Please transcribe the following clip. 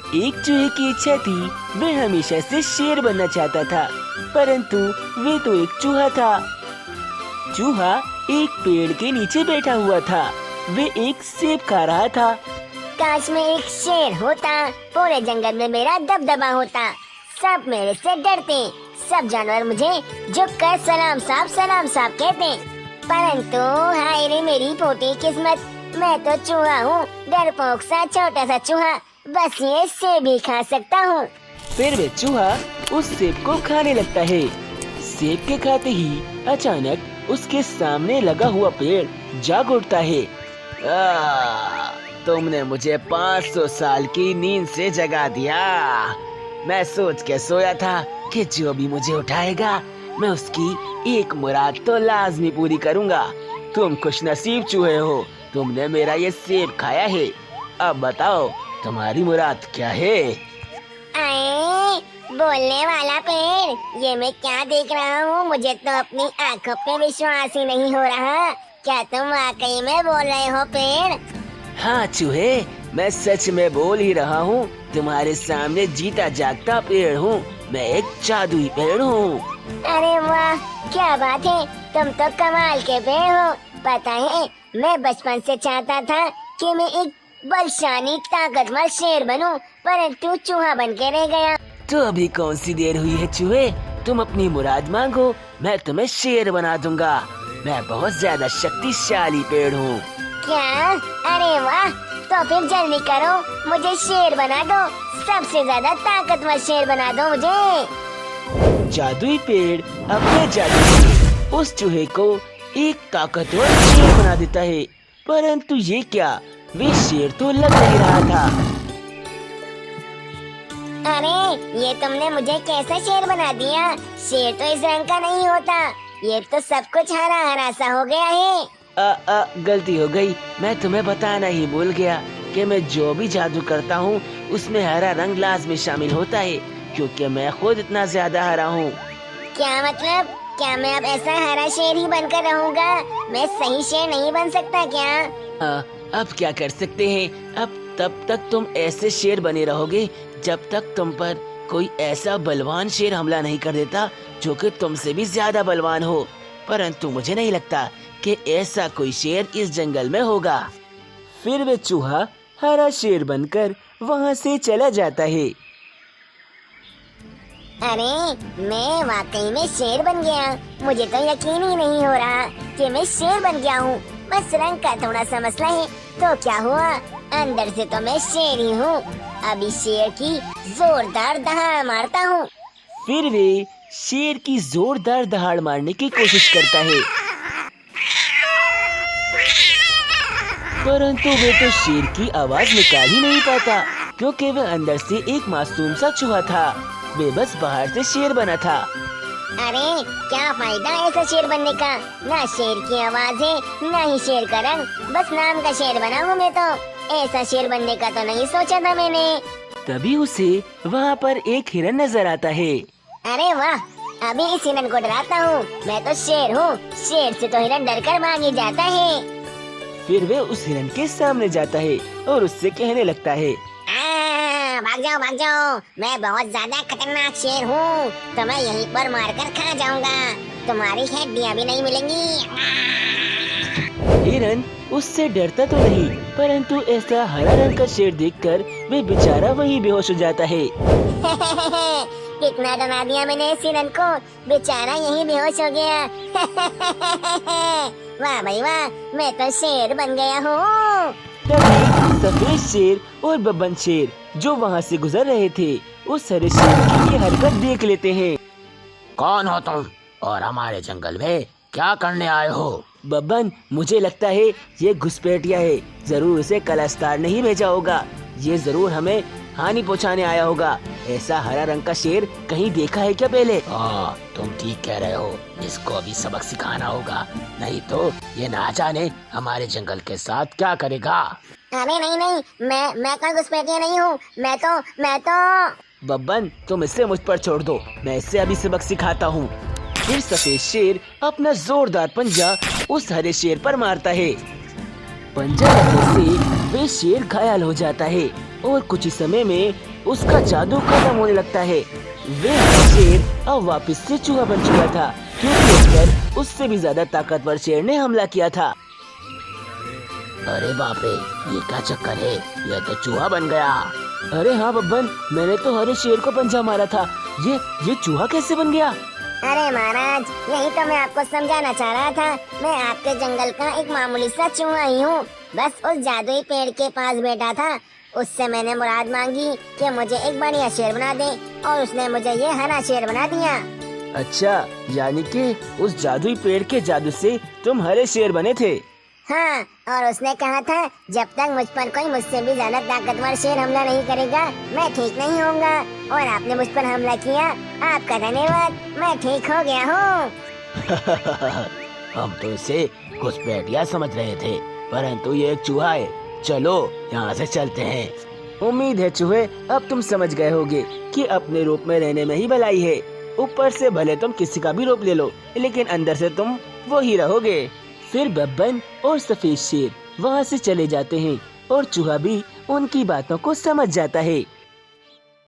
एक चूहे की इच्छा थी, वह हमेशा से शेर बनना चाहता था, परंतु वे तो एक चूहा था। चूहा एक पेड़ के नीचे बैठा हुआ था। वे एक सेब खा रहा था। काश मैं एक शेर होता, पूरे जंगल में मेरा दबदबा होता। सब मेरे से डरते, सब जानवर मुझे झुककर सलाम साहब कहते। परंतु हाय रे मेरी पोटी किस्मत, मैं तो चूहा हूँ, डरपोक सा छोटा सा चूहा, बस ये सेब ही खा सकता हूँ। फिर वे चूहा उस सेब को खाने लगता है। सेब के खाते ही अचानक उसके सामने लगा हुआ पेड़ जाग उठता है। तुमने मुझे 500 साल की नींद से जगा दिया। मैं सोच के सोया था कि जो भी मुझे उठाएगा मैं उसकी एक मुराद तो लाजमी पूरी करूंगा। तुम खुशनसीब चूहे हो, तुमने मेरा ये सेब खाया है। अब बताओ तुम्हारी मुराद क्या है? आए, बोलने वाला पेड़, ये मैं क्या देख रहा हूँ? मुझे तो अपनी आंखों पे विश्वास ही नहीं हो रहा। क्या तुम वाकई में बोल रहे हो पेड़? हाँ चूहे, मैं सच में बोल ही रहा हूँ। तुम्हारे सामने जीता जागता पेड़ हूँ। मैं एक जादुई पेड़ हूँ। अरे वाह, क्या बात है, तुम तो कमाल के पेड़ हो। पता है, मैं बचपन से चाहता था कि मैं एक बलशानी ताकतवर शेर बनूं, परंतु चूहा बन के रह गया। तो अभी कौन सी देर हुई है चूहे, तुम अपनी मुराद मांगो, मैं तुम्हें शेर बना दूंगा। मैं बहुत ज्यादा शक्तिशाली पेड़ हूँ। क्या? अरे वाह, तो फिर जल्दी करो, मुझे शेर बना दो, सबसे ज्यादा ताकतवर शेर बना दो मुझे। जादुई पेड़ अपने जादू से उस चूहे को एक ताकतवर शेर बना देता है, परंतु ये क्या, वे शेर तो लग नहीं रहा था। अरे ये तुमने मुझे कैसा शेर बना दिया? शेर तो इस रंग का नहीं होता, ये तो सब कुछ हरा हरा सा हो गया है। गलती हो गई, मैं तुम्हें बताना ही भूल गया कि मैं जो भी जादू करता हूँ उसमें हरा रंग लाजमी शामिल होता है, क्योंकि मैं खुद इतना ज्यादा हरा हूँ। क्या मतलब? क्या मैं अब ऐसा हरा शेर ही बनकर रहूँगा? मैं सही शेर नहीं बन सकता क्या? अब क्या कर सकते हैं? अब तब तक तुम ऐसे शेर बने रहोगे जब तक तुम पर कोई ऐसा बलवान शेर हमला नहीं कर देता जो कि तुमसे भी ज्यादा बलवान हो। परंतु मुझे नहीं लगता कि ऐसा कोई शेर इस जंगल में होगा। फिर वे चूहा हरा शेर बनकर वहाँ से चला जाता है। अरे मैं वाकई में शेर बन गया, मुझे तो यकीन ही नहीं हो रहा कि मैं शेर बन गया हूँ। बस रंग का थोड़ा सा मसला है, तो क्या हुआ, अंदर से तो मैं शेर ही हूँ। अभी शेर की जोरदार दहाड़ मारता हूँ। फिर वे शेर की जोरदार दहाड़ मारने की कोशिश करता है, परंतु वे तो शेर की आवाज निकाल ही नहीं पाता, क्योंकि वह अंदर से एक मासूम सा चूहा था। वे बस बाहर से शेर बना था। अरे क्या फायदा ऐसा शेर बनने का? ना शेर की आवाज है, ना ही शेर का रंग, बस नाम का शेर बना हूँ मैं तो। ऐसा शेर बनने का तो नहीं सोचा था मैंने। तभी उसे वहाँ पर एक हिरन नजर आता है। अरे वाह, अभी इस हिरन को डराता हूँ। मैं तो शेर हूँ, शेर से तो हिरन डर कर भाग ही जाता है। फिर वे उस हिरन के सामने जाता है और उससे कहने लगता है, भाग जाओ, मैं बहुत ज्यादा खतरनाक शेर हूँ, तो मैं यहीं पर मारकर खा जाऊंगा, तुम्हारी हड्डियाँ भी नहीं मिलेंगी। हिरन उससे डरता तो नहीं, परंतु ऐसा हरा रंग का शेर देखकर वे बेचारा वहीं बेहोश हो जाता है। कितना डरा दिया मैंने इस हिरन को, बेचारा यहीं बेहोश हो गया। वाह भाई वाह, मैं तो शेर बन गया हूँ। तभी सफेद शेर और बब्बन शेर जो वहाँ से गुजर रहे थे, उस हरे शेर की ये हरकत देख लेते हैं। कौन हो तुम और हमारे जंगल में क्या करने आए हो? बब्बन, मुझे लगता है ये घुसपैठिया है, जरूर उसे कलास्तार ने ही भेजा होगा। ये जरूर हमें हानि पहुंचाने आया होगा। ऐसा हरा रंग का शेर कहीं देखा है क्या पहले? हाँ, तुम ठीक कह रहे हो, इसको अभी सबक सिखाना होगा, नहीं तो ये ना जाने हमारे जंगल के साथ क्या करेगा। अरे नहीं, मैं कोई घुसपैठिया नहीं हूँ, मैं तो बब्बन, तुम इसे मुझ पर छोड़ दो, मैं इससे अभी सबक सिखाता हूँ। फिर सफेद शेर अपना जोरदार पंजा उस हरे शेर पर मारता है, पंजा लगने से वे शेर घायल हो जाता है और कुछ ही समय में उसका जादू खत्म होने लगता है। वे शेर अब वापस से चूहा बन चुका था, क्योंकि उस पर उससे भी ज्यादा ताकतवर शेर ने हमला किया था। अरे बाप रे, ये क्या चक्कर है, ये तो चूहा बन गया। अरे हाँ बब्बन, मैंने तो हरे शेर को पंजा मारा था, ये चूहा कैसे बन गया? अरे महाराज, यही तो मैं आपको समझाना चाह रहा था। मैं आपके जंगल का एक मामूली सा चूहा ही हूँ। बस उस जादुई पेड़ के पास बैठा था, उससे मैंने मुराद मांगी कि मुझे एक बढ़िया शेर बना दे, और उसने मुझे ये हरा शेर बना दिया। अच्छा, यानी कि उस जादुई पेड़ के जादू से तुम हरे शेर बने थे? हाँ, और उसने कहा था जब तक मुझ पर कोई मुझसे भी ज्यादा ताकतवर शेर हमला नहीं करेगा, मैं ठीक नहीं होऊंगा। और आपने मुझ पर हमला किया, आपका धन्यवाद, मैं ठीक हो गया हूँ। हम तो इसे घुसपैठिया समझ रहे थे, परंतु ये एक चूहा है। चलो यहाँ से चलते हैं। उम्मीद है चूहे, अब तुम समझ गए होगे कि अपने रूप में रहने में ही भलाई है। ऊपर से भले तुम किसी का भी रूप ले लो, लेकिन अंदर से तुम वो ही रहोगे। फिर बब्बन और सफेद शेर वहाँ से चले जाते हैं और चूहा भी उनकी बातों को समझ जाता है।